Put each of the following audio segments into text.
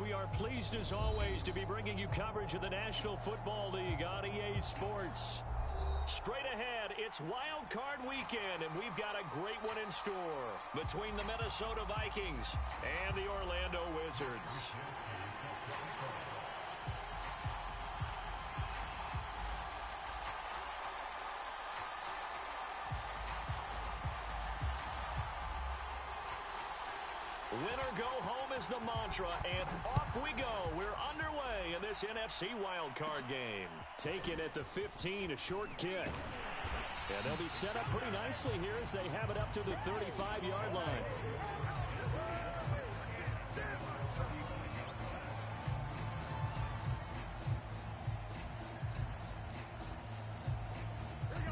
We are pleased as always to be bringing you coverage of the National Football League on EA Sports. Straight ahead, it's Wild Card Weekend, and we've got a great one in store between the Minnesota Vikings and the Orlando Wizards. Winner go home is the mantra, and off we go. We're underway in this NFC wildcard game. Taken at the 15, a short kick. And they'll be set up pretty nicely here as they have it up to the 35-yard line.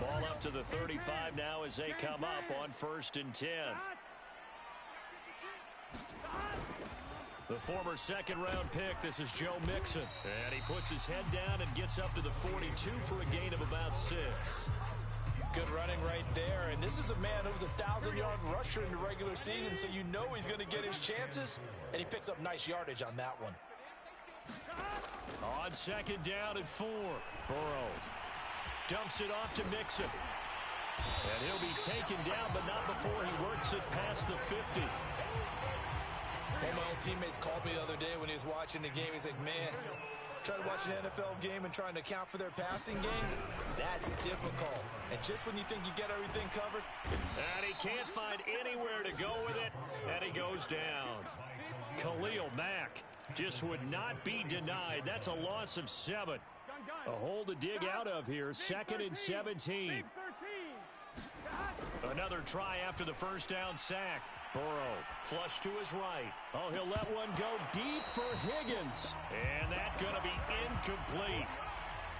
Ball up to the 35 now as they come up on 1st and 10. The former second-round pick, this is Joe Mixon. And he puts his head down and gets up to the 42 for a gain of about 6. Good running right there. And this is a man who was a 1,000-yard rusher in the regular season, so you know he's going to get his chances. And he picks up nice yardage on that one. On 2nd down and 4. Burrow dumps it off to Mixon. And he'll be taken down, but not before he works it past the 50. One of my old teammates called me the other day when he was watching the game. He's like, man, trying to watch an NFL game and trying to account for their passing game, that's difficult. And just when you think you get everything covered. And he can't find anywhere to go with it, and he goes down. Khalil Mack just would not be denied. That's a loss of 7. A hole to dig out of here, 2nd and 17. Another try after the first down sack. Burrow, flush to his right. Oh, he'll let one go deep for Higgins. And that's going to be incomplete.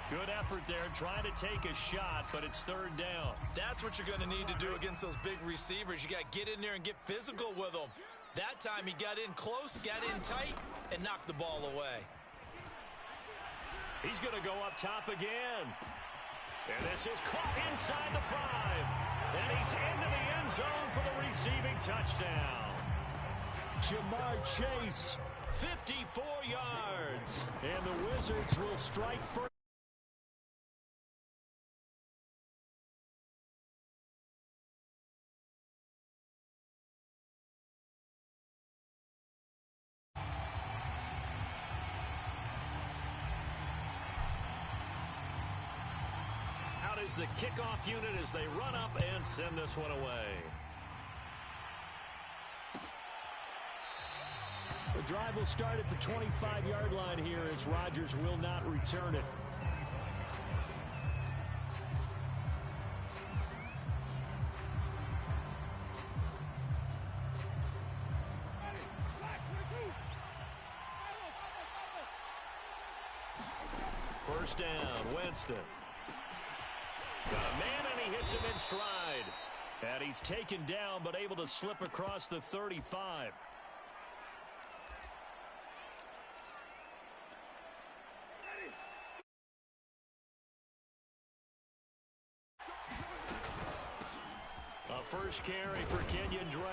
Good effort there, trying to take a shot, but it's 3rd down. That's what you're going to need to do against those big receivers. You got to get in there and get physical with them. That time he got in close, got in tight, and knocked the ball away. He's going to go up top again. And this is caught inside the 5. And he's into the end zone for the receiving touchdown. Jamar Chase, 54 yards. And the Wizards will strike first. Is the kickoff unit as they run up and send this one away. The drive will start at the 25-yard line here as Rodgers will not return it. First down, Winston. Got a man, and he hits him in stride. And he's taken down, but able to slip across the 35. A first carry for Kenyon Drake.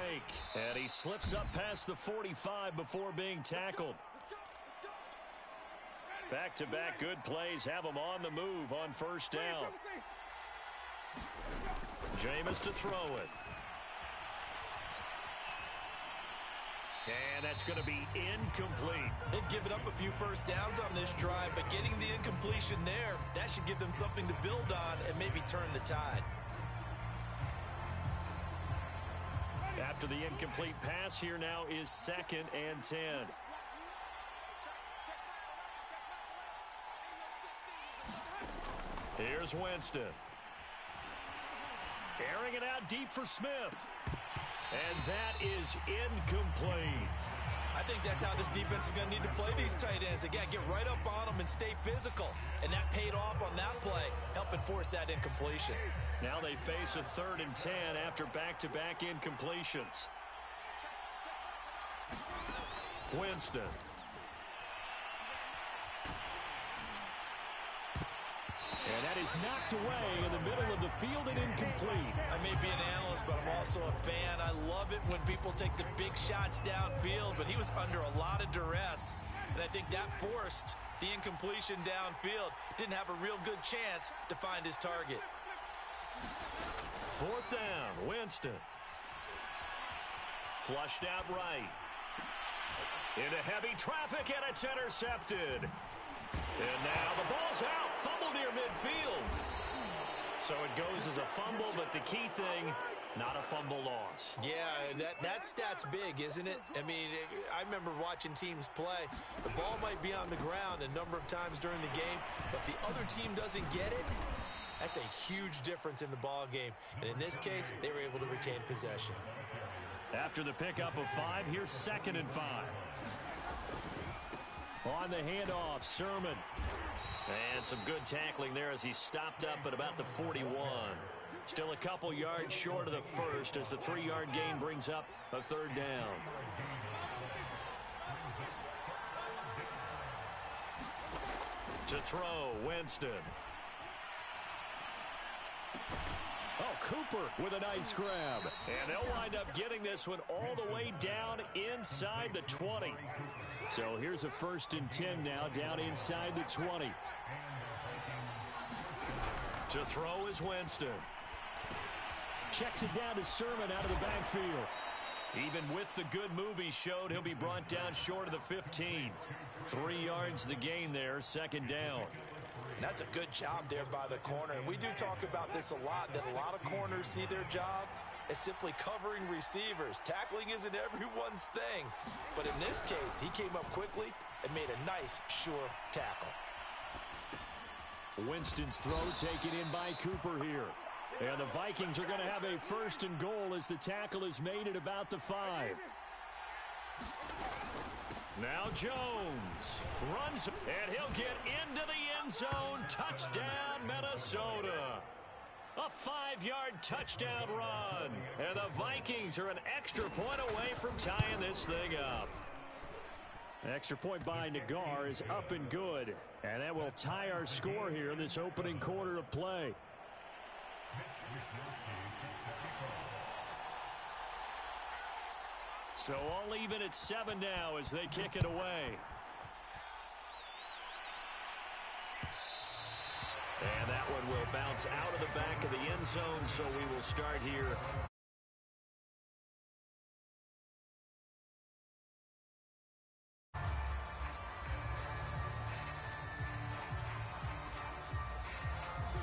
And he slips up past the 45 before being tackled. Back-to-back good plays have him on the move on first down. Jameis to throw it. And that's going to be incomplete. They've given up a few first downs on this drive, but getting the incompletion there, that should give them something to build on and maybe turn the tide. After the incomplete pass, here now is 2nd and 10. Here's Winston. Airing it out deep for Smith. And that is incomplete. I think that's how this defense is going to need to play these tight ends. They got to get right up on them and stay physical. And that paid off on that play, helping force that incompletion. Now they face a 3rd and 10 after back-to-back incompletions. Winston. And that is knocked away in the middle of the field and incomplete. I may be an analyst, but I'm also a fan. I love it when people take the big shots downfield, but he was under a lot of duress. And I think that forced the incompletion downfield. Didn't have a real good chance to find his target. 4th down, Winston. Flushed out right. Into heavy traffic, and it's intercepted. And now the ball's out. Fumble near midfield. So it goes as a fumble, but the key thing, not a fumble loss. Yeah, that stat's big, isn't it? I mean, I remember watching teams play. The ball might be on the ground a number of times during the game, but if the other team doesn't get it, that's a huge difference in the ball game. And in this case, they were able to retain possession. After the pickup of 5, here's 2nd and 5. On the handoff, Sermon. And some good tackling there as he stopped up at about the 41. Still a couple yards short of the first as the 3-yard gain brings up a 3rd down. To throw, Winston. Oh, Cooper with a nice grab. And they'll wind up getting this one all the way down inside the 20. So here's a 1st and 10 now, down inside the 20. To throw is Winston. Checks it down to Sermon out of the backfield. Even with the good move he showed, he'll be brought down short of the 15. 3 yards the gain there, 2nd down. And that's a good job there by the corner. And we do talk about this a lot, that a lot of corners see their job as simply covering receivers. Tackling isn't everyone's thing. But in this case, he came up quickly and made a nice, sure tackle. Winston's throw taken in by Cooper here. And the Vikings are going to have a 1st and goal as the tackle is made at about the 5. Now Jones runs, and he'll get into the end zone. Touchdown, Minnesota. A 5-yard touchdown run. And the Vikings are an extra point away from tying this thing up. Extra point by Nagar is up and good. And that will tie our score here in this opening quarter of play. So all even at 7 now as they kick it away. And that one will bounce out of the back of the end zone, so we will start here.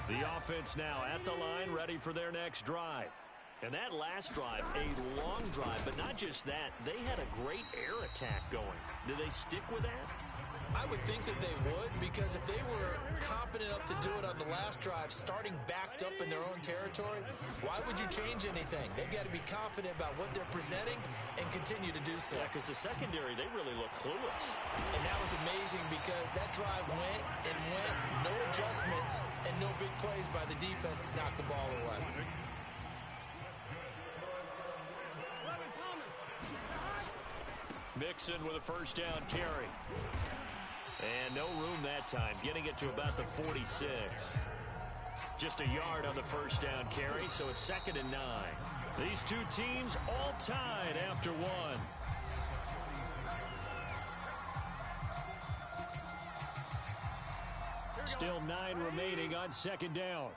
The offense now at the line, ready for their next drive. And that last drive, a long drive, but not just that. They had a great air attack going. Do they stick with that? I would think that they would, because if they were confident enough to do it on the last drive, starting backed up in their own territory, why would you change anything? They've got to be confident about what they're presenting and continue to do so. Yeah, because the secondary, they really look clueless. And that was amazing because that drive went and went, no adjustments, and no big plays by the defense to knock the ball away. Mixon with a 1st down carry. And no room that time, getting it to about the 46. Just a yard on the 1st down carry, so it's 2nd and 9. These two teams all tied after 1. Still 9 remaining on 2nd down.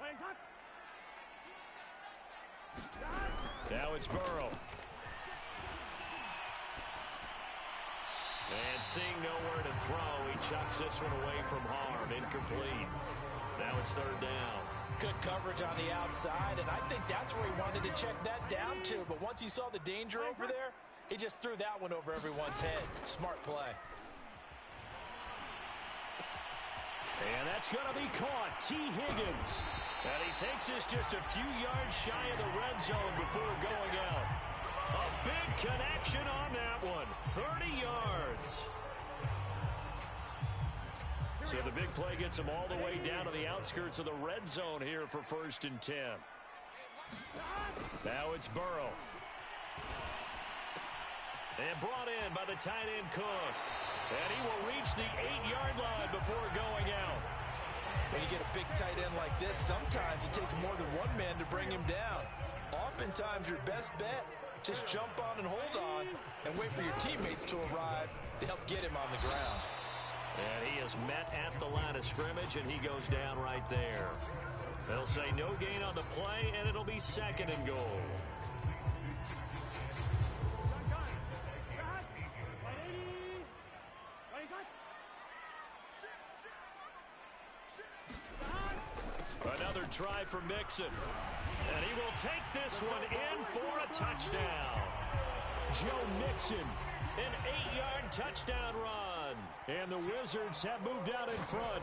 Now it's Burrow. And seeing nowhere to throw, he chucks this one away from harm. Incomplete. Now it's 3rd down. Good coverage on the outside, and I think that's where he wanted to check that down to. But once he saw the danger over there, he just threw that one over everyone's head. Smart play. And that's going to be caught. T. Higgins. And he takes this just a few yards shy of the red zone before going out. A big connection on that one. 30 yards. So the big play gets him all the way down to the outskirts of the red zone here for 1st and 10. Now it's Burrow. And brought in by the tight end Cook. And he will reach the 8-yard line before going out. When you get a big tight end like this, sometimes it takes more than one man to bring him down. Oftentimes your best bet, just jump on and hold on and wait for your teammates to arrive to help get him on the ground. And he is met at the line of scrimmage, and he goes down right there. They'll say no gain on the play, and it'll be 2nd and goal. Another try for Mixon. And he will take this one in for a touchdown. Joe Mixon, an 8-yard touchdown run. And the Wizards have moved out in front.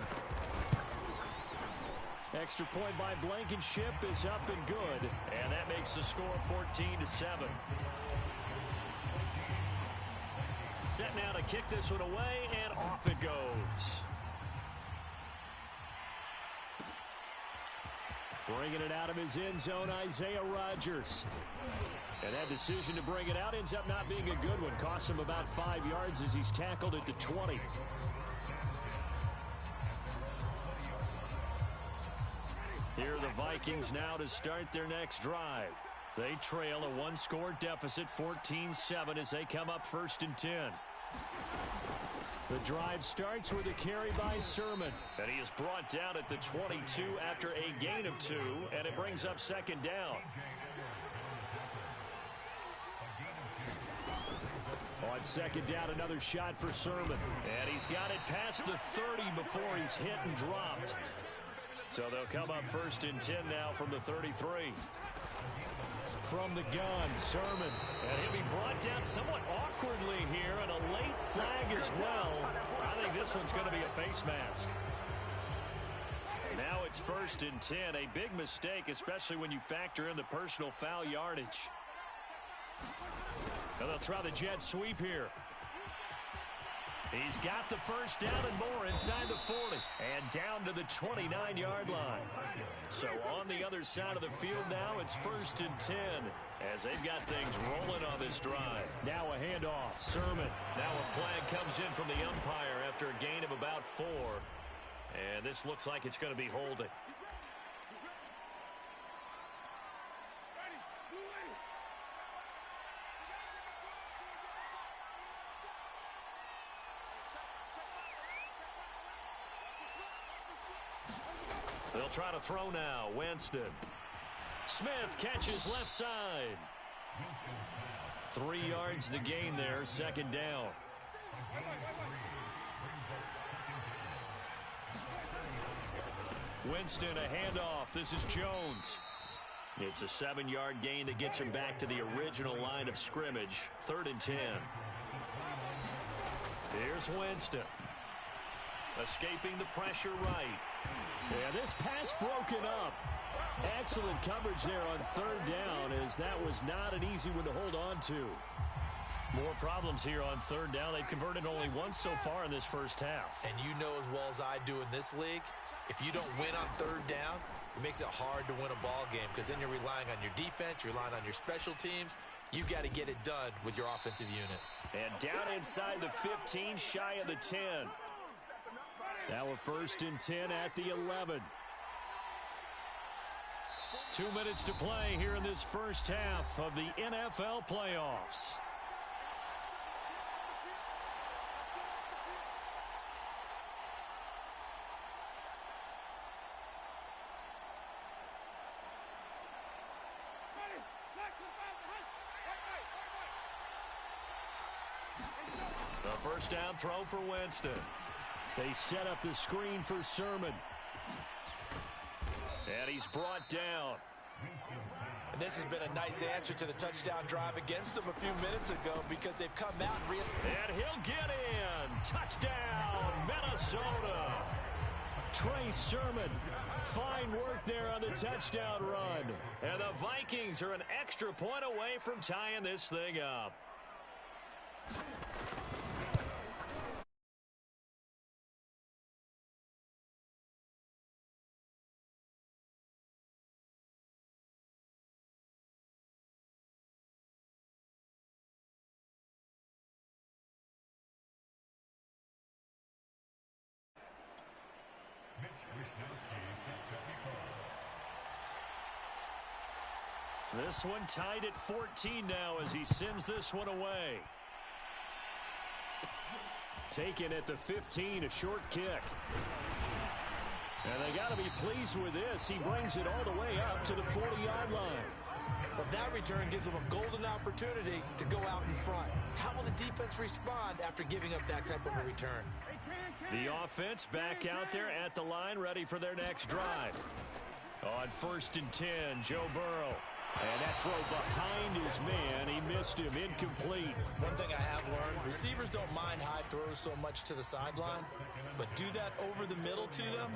Extra point by Blankenship is up and good. And that makes the score 14-7. Set now to kick this one away, and off it goes. Bringing it out of his end zone, Isaiah Rodgers. And that decision to bring it out ends up not being a good one. Cost him about 5 yards as he's tackled at the 20. Here are the Vikings now to start their next drive. They trail a one-score deficit, 14-7, as they come up 1st and 10. The drive starts with a carry by Sermon. And he is brought down at the 22 after a gain of 2, and it brings up 2nd down. On 2nd down, another shot for Sermon. And he's got it past the 30 before he's hit and dropped. So they'll come up 1st and 10 now from the 33. From the gun, Sermon. And he'll be brought down somewhat awkwardly here, and a late flag as well. I think this one's going to be a face mask. Now it's 1st and 10. A big mistake, especially when you factor in the personal foul yardage. And they'll try the jet sweep here. He's got the 1st down and more inside the 40. And down to the 29-yard line. So on the other side of the field now, it's 1st and 10. As they've got things rolling on this drive. Now a handoff. Sermon. Now a flag comes in from the umpire after a gain of about 4. And this looks like it's going to be holding. They'll try to throw now. Winston. Smith catches left side. 3 yards the gain there. 2nd down. Winston, a handoff. This is Jones. It's a 7-yard gain that gets him back to the original line of scrimmage. 3rd and 10. Here's Winston. Escaping the pressure right. Yeah, this pass broken up. Excellent coverage there on 3rd down, as that was not an easy one to hold on to. More problems here on 3rd down. They've converted only once so far in this first half. And you know as well as I do in this league, if you don't win on 3rd down, it makes it hard to win a ball game, because then you're relying on your defense, you're relying on your special teams. You've got to get it done with your offensive unit. And down inside the 15, shy of the 10. Now a 1st and 10 at the 11. 2 minutes to play here in this first half of the NFL playoffs. The 1st down throw for Winston. They set up the screen for Sermon. And he's brought down. And this has been a nice answer to the touchdown drive against them a few minutes ago, because they've come out and he'll get in. Touchdown, Minnesota. Trey Sermon. Fine work there on the touchdown run. And the Vikings are an extra point away from tying this thing up. This one tied at 14 now as he sends this one away. taken at the 15, a short kick. And they got to be pleased with this. He brings it all the way up to the 40-yard line. Well, that return gives them a golden opportunity to go out in front. How will the defense respond after giving up that type of a return? The offense back out there at the line, ready for their next drive. On 1st and 10, Joe Burrow. And that throw behind his man. He missed him. Incomplete. One thing I have learned, receivers don't mind high throws so much to the sideline, but do that over the middle to them,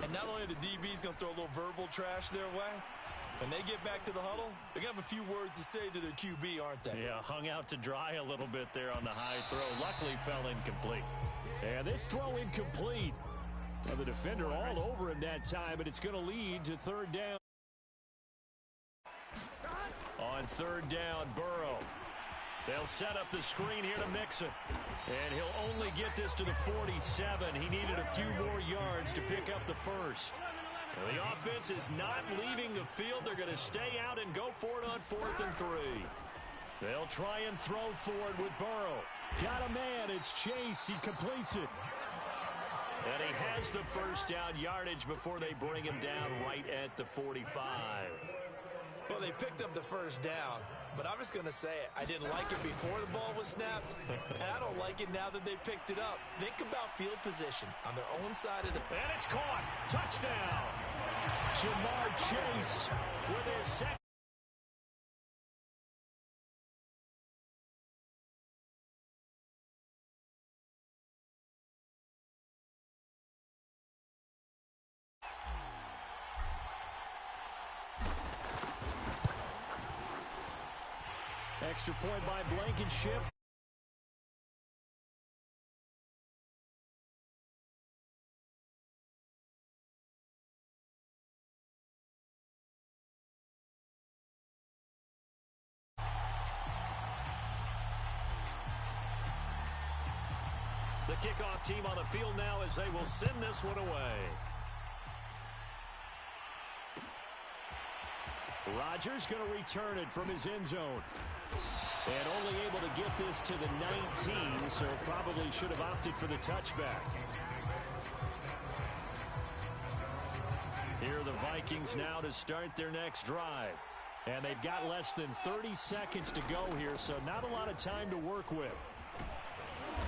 and not only are the DBs going to throw a little verbal trash their way, when they get back to the huddle, they're going to have a few words to say to their QB, aren't they? Yeah, hung out to dry a little bit there on the high throw. Luckily fell incomplete. And this throw incomplete. Well, the defender all over him that time, but it's going to lead to 3rd down. On 3rd down, Burrow. They'll set up the screen here to Mixon. And he'll only get this to the 47. He needed a few more yards to pick up the first. Well, the offense is not leaving the field. They're going to stay out and go for it on 4th and 3. They'll try and throw forward with Burrow. Got a man. It's Chase. He completes it. And he has the first down yardage before they bring him down right at the 45. Well, they picked up the first down, but I'm just going to say it. I didn't like it before the ball was snapped, and I don't like it now that they picked it up. Think about field position on their own side of the... And it's caught. Touchdown. Jamar Chase with his second. Extra point by Blankenship. The kickoff team on the field now as they will send this one away. Rodgers going to return it from his end zone. And only able to get this to the 19, so probably should have opted for the touchback. Here are the Vikings now to start their next drive. And they've got less than 30 seconds to go here, so not a lot of time to work with.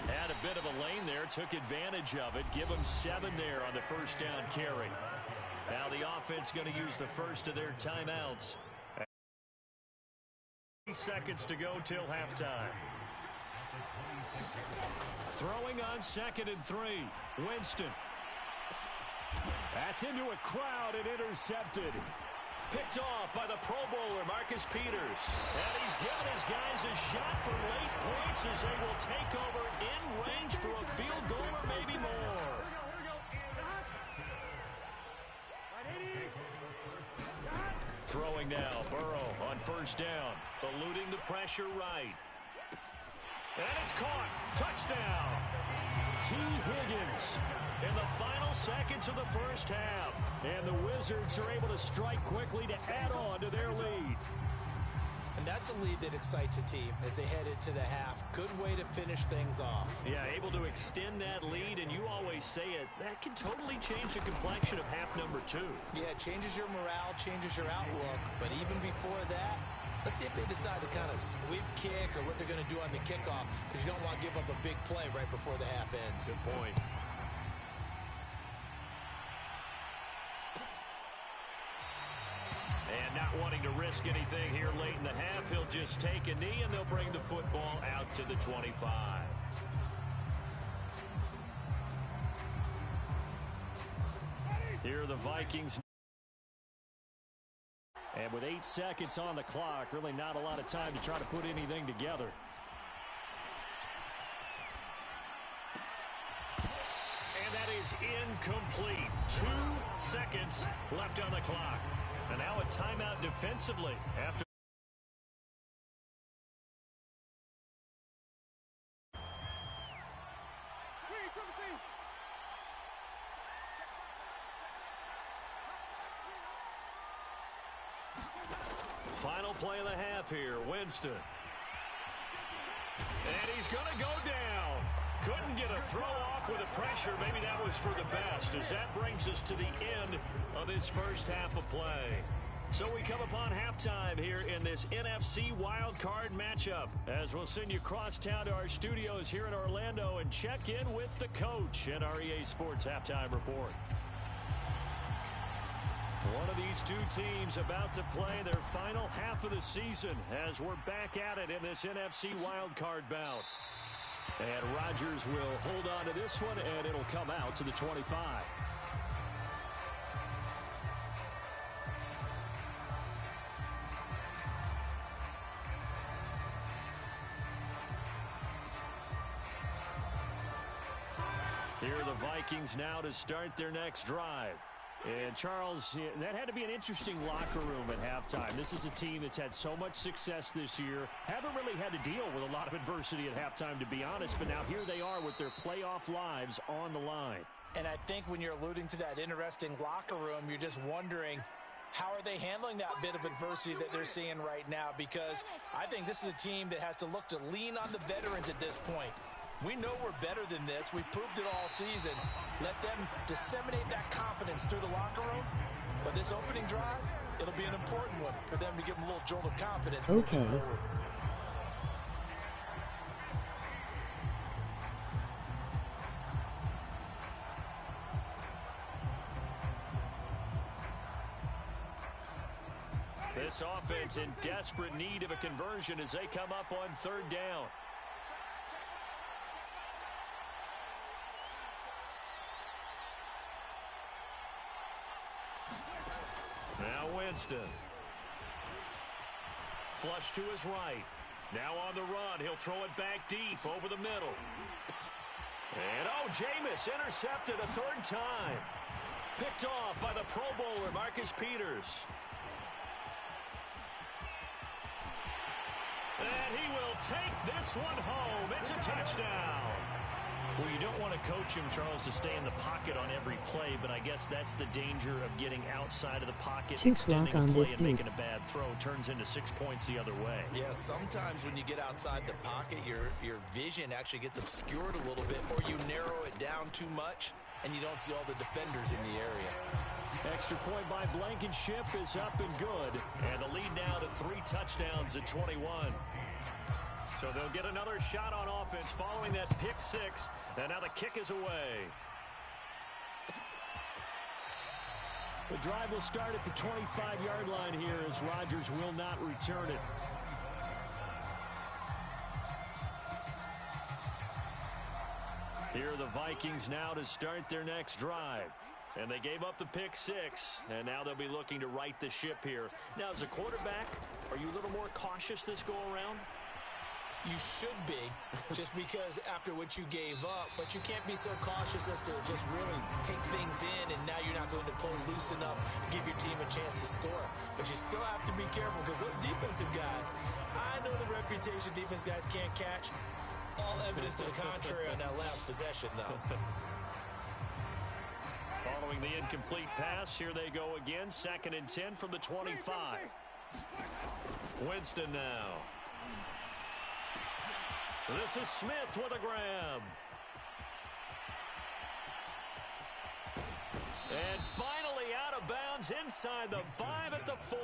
Had a bit of a lane there, took advantage of it. Give them 7 there on the first down carry. Now the offense going to use the first of their timeouts. 30 seconds to go till halftime. Throwing on 2nd and 3. Winston. That's into a crowd and intercepted. Picked off by the Pro Bowler, Marcus Peters. And he's given his guys a shot for late points as they will take over in range for a field goal or maybe more. Throwing now, Burrow on first down. Eluding the pressure right. And it's caught. Touchdown. T. Higgins in the final seconds of the first half. And the Wizards are able to strike quickly to add on to their lead. And that's a lead that excites a team as they head into the half. Good way to finish things off. Yeah, able to extend that lead, and you always say it, that can totally change the complexion of half number 2. Yeah, it changes your morale, changes your outlook. But even before that, let's see if they decide to kind of squib kick or what they're going to do on the kickoff, because you don't want to give up a big play right before the half ends. Good point. And not wanting to risk anything here late in the half, he'll just take a knee, and they'll bring the football out to the 25. Here are the Vikings. And with 8 seconds on the clock, really not a lot of time to try to put anything together. And that is incomplete. 2 seconds left on the clock. And now a timeout defensively after. Final play of the half here, Winston. And he's going to go down. Couldn't get a throw off with the pressure. Maybe that was for the best, as that brings us to the end of this first half of play. So we come upon halftime here in this NFC wildcard matchup, as we'll send you cross town to our studios here in Orlando and check in with the coach in our EA Sports Halftime Report. One of these two teams about to play their final half of the season as we're back at it in this NFC wildcard bout. And Rodgers will hold on to this one, and it'll come out to the 25. Here are the Vikings now to start their next drive. And, Charles, that had to be an interesting locker room at halftime. This is a team that's had so much success this year. Haven't really had to deal with a lot of adversity at halftime, to be honest. But now here they are with their playoff lives on the line. And I think when you're alluding to that interesting locker room, you're just wondering, how are they handling that bit of adversity that they're seeing right now? Because I think this is a team that has to look to lean on the veterans at this point. We know we're better than this. We've proved it all season. Let them disseminate that confidence through the locker room. But this opening drive, it'll be an important one for them to give them a little jolt of confidence. Okay. This offense in desperate need of a conversion as they come up on third down. Now Winston. Flush to his right. Now on the run. He'll throw it back deep over the middle. And, Jameis intercepted a third time. Picked off by the Pro Bowler, Marcus Peters. And he will take this one home. It's a touchdown. Well, you don't want to coach him, Charles, to stay in the pocket on every play, but I guess that's the danger of getting outside of the pocket, extending a play and making a bad throw turns into 6 points the other way. Yeah, sometimes when you get outside the pocket, your vision actually gets obscured a little bit, or you narrow it down too much, and you don't see all the defenders in the area. Extra point by Blankenship is up and good, and the lead now to 3 touchdowns at 21. So they'll get another shot on offense following that pick six. And now the kick is away. The drive will start at the 25-yard line here as Rodgers will not return it. Here are the Vikings now to start their next drive. And they gave up the pick six, and now they'll be looking to right the ship here. Now, as a quarterback, are you a little more cautious this go-around? You should be, just because after what you gave up, but you can't be so cautious as to just really take things in, and now you're not going to pull loose enough to give your team a chance to score. But you still have to be careful, because those defensive guys, I know the reputation defense guys can't catch. All evidence to the contrary on that last possession, though. Following the incomplete pass, here they go again. 2nd and 10 from the 25. Winston now. This is Smith with a grab. And finally out of bounds inside the 5 at the 4.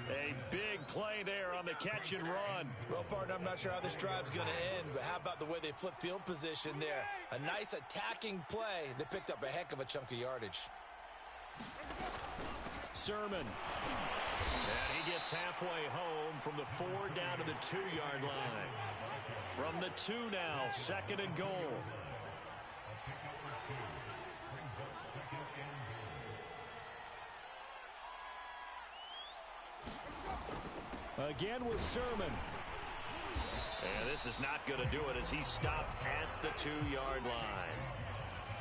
A big play there on the catch and run. Well, partner, I'm not sure how this drive's going to end, but how about the way they flip field position there? A nice attacking play. They picked up a heck of a chunk of yardage. Sermon. And he gets halfway home from the 4 down to the 2-yard line. From the 2 now, 2nd and goal. Again with Sermon. And this is not going to do it as he stopped at the 2-yard line.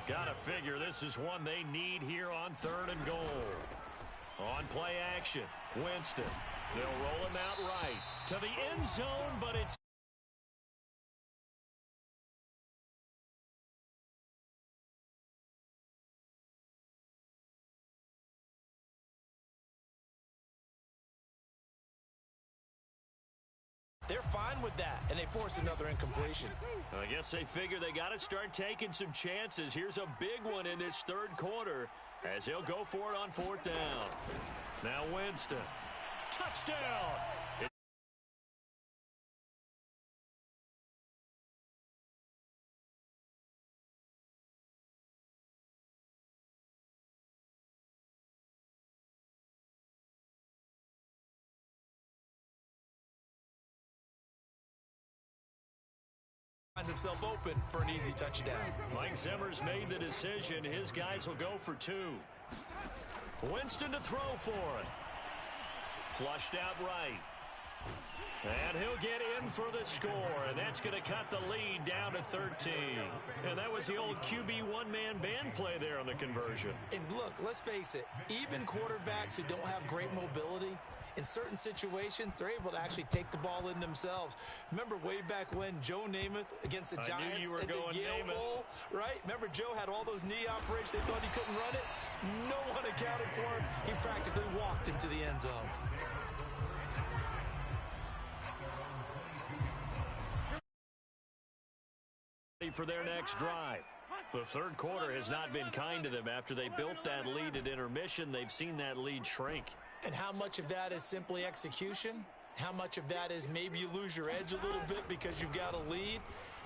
Gotta figure this is one they need here on 3rd and goal. On play action, Winston. They'll roll him out right to the end zone, but it's They're fine with that, and they force another incompletion. I guess they figure they got to start taking some chances. Here's a big one in this third quarter as he'll go for it on fourth down. Now Winston. Touchdown! Finds himself open for an easy touchdown. Mike Zimmer's made the decision. His guys will go for two. Winston to throw for it. Flushed out right. And he'll get in for the score, and that's going to cut the lead down to 13. And that was the old QB one-man band play there on the conversion. And look, let's face it, even quarterbacks who don't have great mobility, in certain situations, they're able to actually take the ball in themselves. Remember way back when Joe Namath against the Giants at the Yale Bowl, right? Remember Joe had all those knee operations. They thought he couldn't run it. No one accounted for him. He practically walked into the end zone. For their next drive. The third quarter has not been kind to them. After they built that lead at intermission, they've seen that lead shrink. And how much of that is simply execution? How much of that is maybe you lose your edge a little bit because you've got a lead?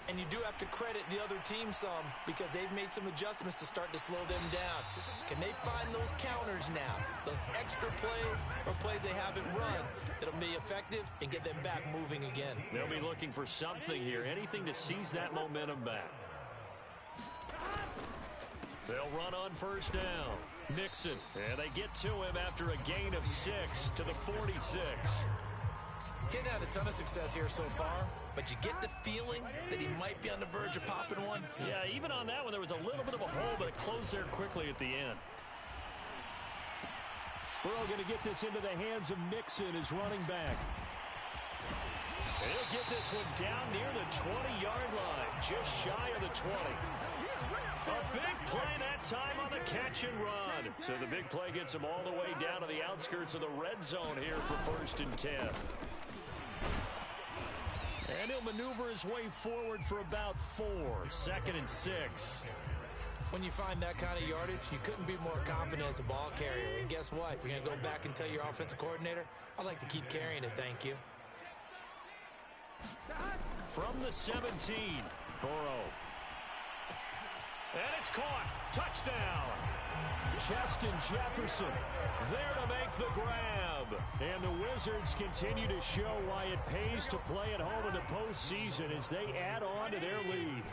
And you do have to credit the other team some because they've made some adjustments to start to slow them down. Can they find those counters now, those extra plays or plays they haven't run that'll be effective and get them back moving again? They'll be looking for something here, anything to seize that momentum back. They'll run on first down. Nixon, and they get to him after a gain of 6 to the 46. Getting had a ton of success here so far, but you get the feeling that he might be on the verge of popping one. Yeah, even on that one, there was a little bit of a hole, but it closed there quickly at the end. Burrow going to get this into the hands of Nixon, his running back. And he'll get this one down near the 20-yard line, just shy of the 20. A big play that time on the catch and run. So the big play gets him all the way down to the outskirts of the red zone here for 1st and 10. And he'll maneuver his way forward for about 4. 2nd and 6. When you find that kind of yardage, you couldn't be more confident as a ball carrier. And guess what? You're going to go back and tell your offensive coordinator, I'd like to keep carrying it, thank you. From the 17, Burrow. And it's caught. Touchdown. Justin Jefferson there to make the grab. And the Wizards continue to show why it pays to play at home in the postseason as they add on to their lead.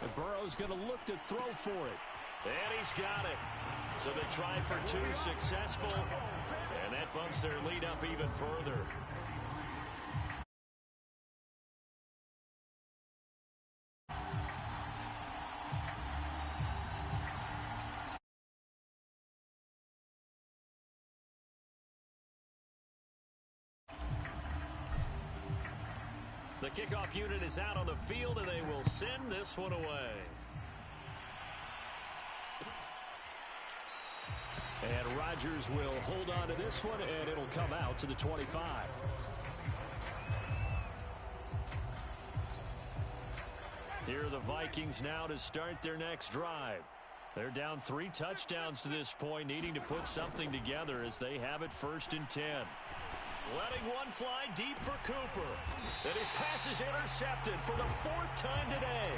And Burrow's going to look to throw for it. And he's got it. So they try for 2, successful. And that bumps their lead up even further. The kickoff unit is out on the field, and they will send this one away. And Rodgers will hold on to this one, and it'll come out to the 25. Here are the Vikings now to start their next drive. They're down 3 touchdowns to this point, needing to put something together as they have it 1st and 10. Letting one fly deep for Cooper. And his pass is intercepted for the 4th time today.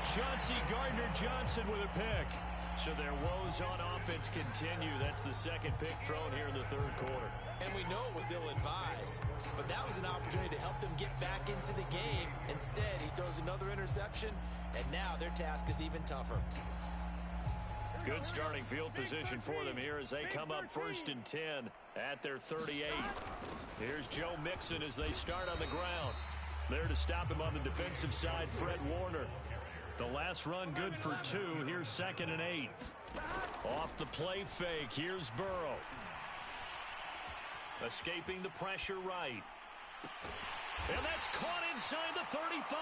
Chauncey Gardner-Johnson with a pick. So their woes on offense continue. That's the 2nd pick thrown here in the 3rd quarter. And we know it was ill-advised, but that was an opportunity to help them get back into the game. Instead, he throws another interception, and now their task is even tougher. Good starting field position for them here as they come up 1st and 10 at their 38. Here's Joe Mixon as they start on the ground. There to stop him on the defensive side, Fred Warner. The last run good for 2. Here's 2nd and 8. Off the play fake, here's Burrow. Escaping the pressure right. And that's caught inside the 35.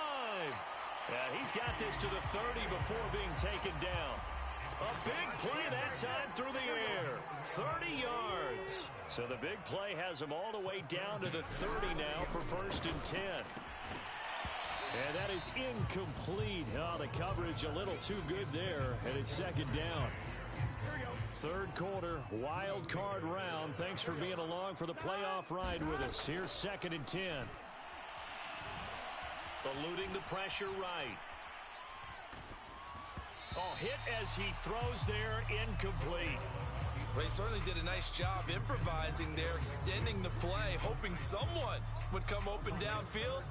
Yeah, he's got this to the 30 before being taken down. A big play that time through the air. 30 yards. So the big play has him all the way down to the 30 now for 1st and 10. And that is incomplete. Oh, the coverage a little too good there, and it's 2nd down. 3rd quarter, wild card round. Thanks for being along for the playoff ride with us. Here's 2nd and 10. Eluding the pressure right. Oh, hit as he throws there, incomplete. Well, he certainly did a nice job improvising there, extending the play, hoping someone would come open downfield,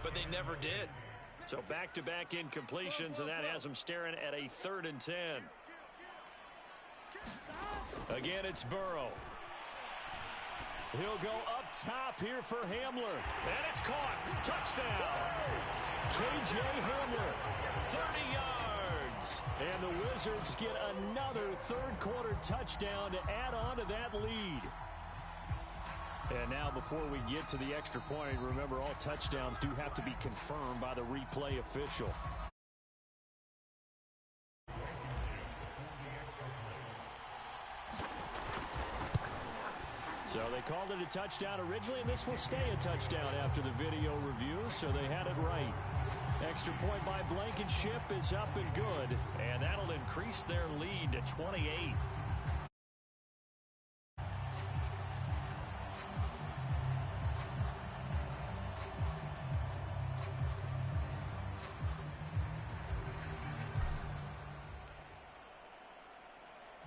but they never did. So back-to-back incompletions, and that has him staring at a 3rd and 10. Again, it's Burrow. He'll go up top here for Hamler. And it's caught. Touchdown. K.J. Hamler, 30 yards. And the Wizards get another 3rd quarter touchdown to add on to that lead. And now before we get to the extra point, remember all touchdowns do have to be confirmed by the replay official. So they called it a touchdown originally, and this will stay a touchdown after the video review, so they had it right. Extra point by Blankenship is up and good, and that'll increase their lead to 28.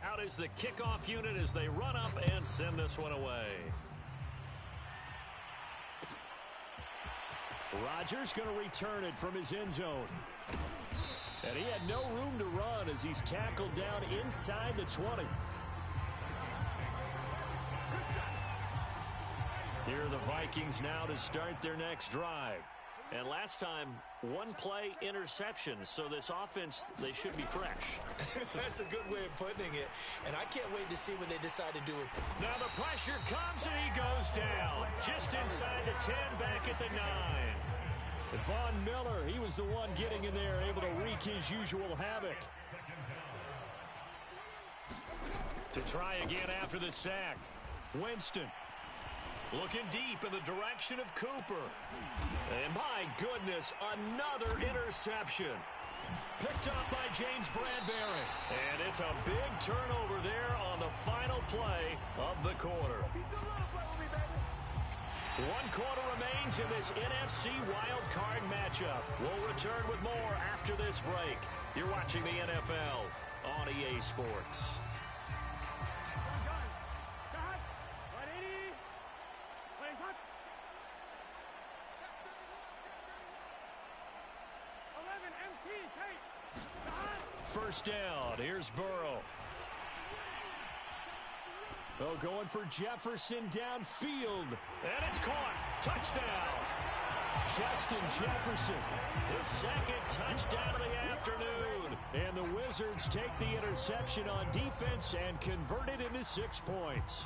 Out is the kickoff unit as they run up and send this one away. Rodgers going to return it from his end zone. And he had no room to run as he's tackled down inside the 20. Here are the Vikings now to start their next drive. And last time, 1 play interception. So this offense, they should be fresh. That's a good way of putting it. And I can't wait to see what they decide to do with it. Now the pressure comes and he goes down. Just inside the 10, back at the 9. Von Miller, he was the one getting in there, able to wreak his usual havoc. To try again after the sack. Winston. Looking deep in the direction of Cooper. And my goodness, another interception. Picked up by James Bradbury. And it's a big turnover there on the final play of the quarter. 1 quarter remains in this NFC wildcard matchup. We'll return with more after this break. You're watching the NFL on EA Sports. First down. Here's Burrow. Oh, going for Jefferson downfield. And it's caught. Touchdown. Justin Jefferson. His 2nd touchdown of the afternoon. And the Wizards take the interception on defense and convert it into 6 points.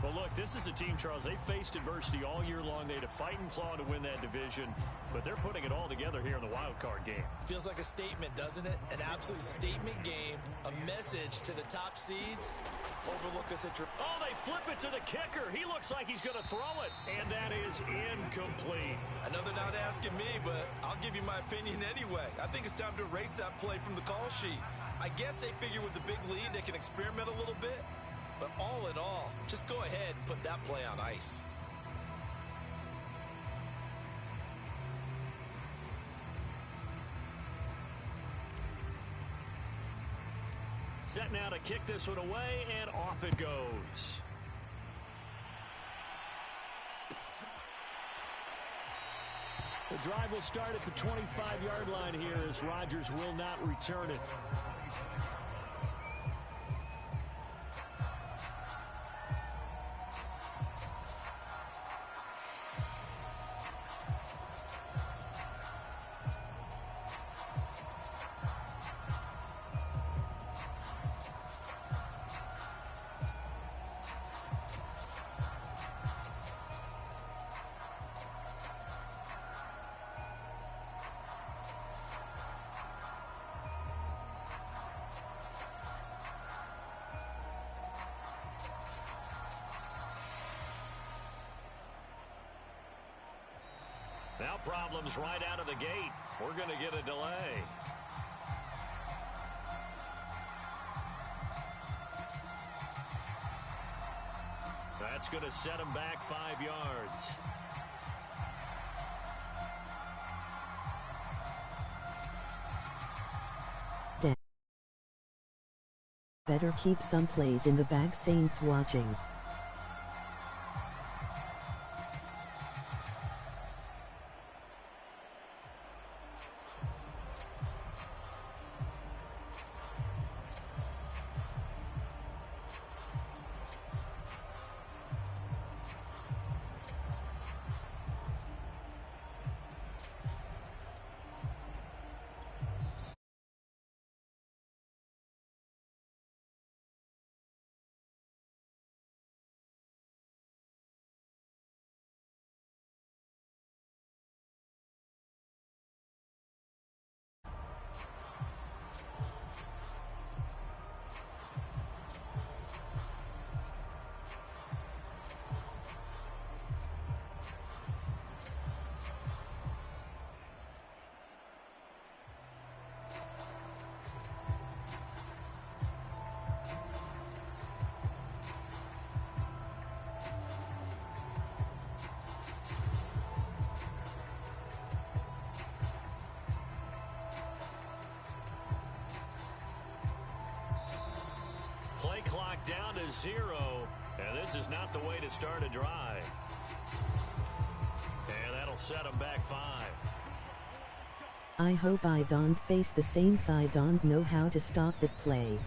Well, look, this is a team, Charles, they faced adversity all year long. They had to fight and claw to win that division, but they're putting it all together here in the wild card game. Feels like a statement, doesn't it? An absolute statement game, a message to the top seeds. Overlook us at your... Oh, they flip it to the kicker. He looks like he's going to throw it, and that is incomplete. I know they're not asking me, but I'll give you my opinion anyway. I think it's time to erase that play from the call sheet. I guess they figure with the big lead they can experiment a little bit. But all in all, just go ahead and put that play on ice. Set now to kick this one away, and off it goes. The drive will start at the 25-yard line here as Rodgers will not return it. Now problems right out of the gate. We're going to get a delay. That's going to set him back 5 yards. Better keep some plays in the bag, Saints watching. Play clock down to 0, and this is not the way to start a drive. And that'll set them back 5. I hope I don't face the Saints. I don't know how to stop that play.